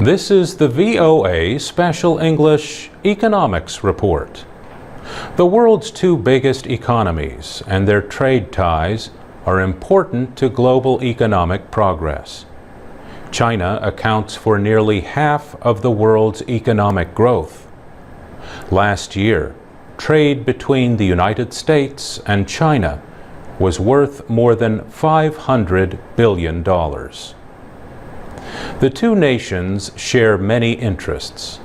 This is the VOA Special English Economics Report. The world's two biggest economies and their trade ties are important to global economic progress. China accounts for nearly half of the world's economic growth. Last year, trade between the United States and China was worth more than $500 billion. The two nations share many interests,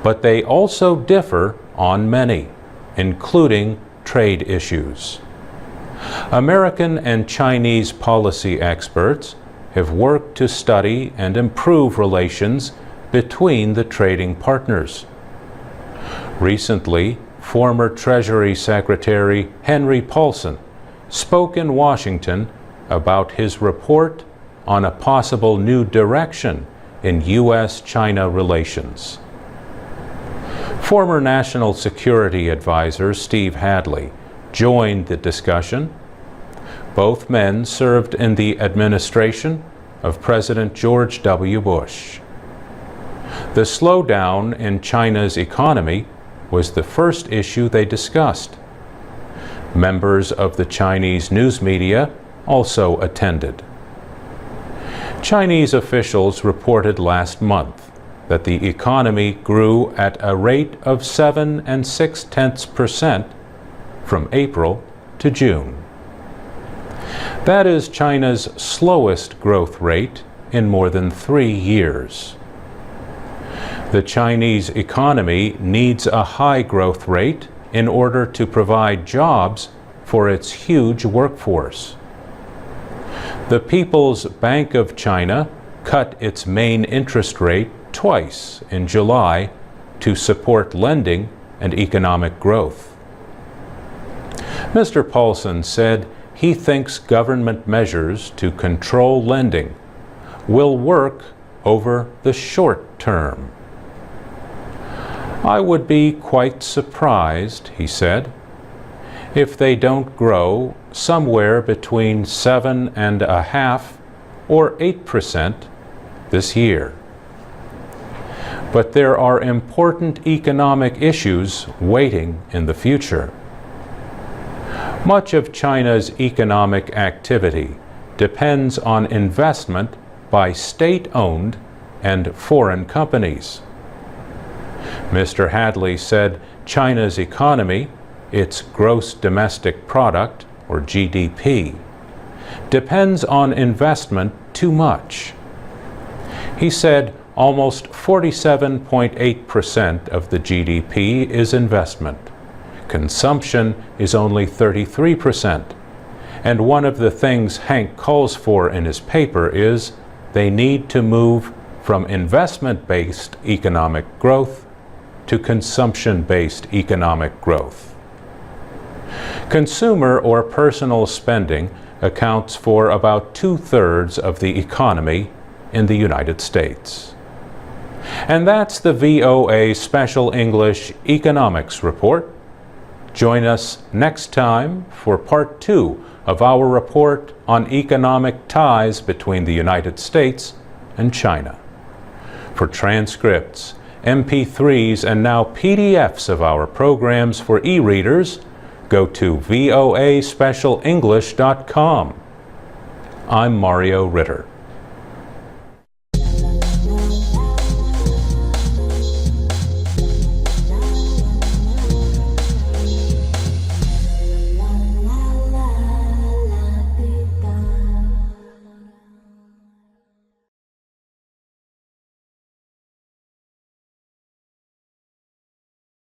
but they also differ on many, including trade issues. American and Chinese policy experts have worked to study and improve relations between the trading partners. Recently, former Treasury Secretary Henry Paulson spoke in Washington about his report on a possible new direction in U.S.-China relations. Former National Security Advisor Steve Hadley joined the discussion. Both men served in the administration of President George W. Bush. The slowdown in China's economy was the first issue they discussed. Members of the Chinese news media also attended. Chinese officials reported last month that the economy grew at a rate of 7.6% from April to June. That is China's slowest growth rate in more than 3 years. The Chinese economy needs a high growth rate in order to provide jobs for its huge workforce. The People's Bank of China cut its main interest rate twice in July to support lending and economic growth. Mr. Paulson said he thinks government measures to control lending will work over the short term. I would be quite surprised, he said, if they don't grow somewhere between 7.5% or 8% this year. But there are important economic issues waiting in the future. Much of China's economic activity depends on investment by state-owned and foreign companies. Mr. Hadley said China's economy, its gross domestic product, or GDP, depends on investment too much. He said almost 47.8% of the GDP is investment. Consumption is only 33%. And one of the things Hank calls for in his paper is they need to move from investment-based economic growth to consumption-based economic growth. Consumer or personal spending accounts for about 2/3 of the economy in the United States. And that's the VOA Special English Economics Report. Join us next time for part 2 of our report on economic ties between the United States and China. For transcripts, MP3s, and now PDFs of our programs for e-readers, go to voaspecialenglish.com. I'm Mario Ritter.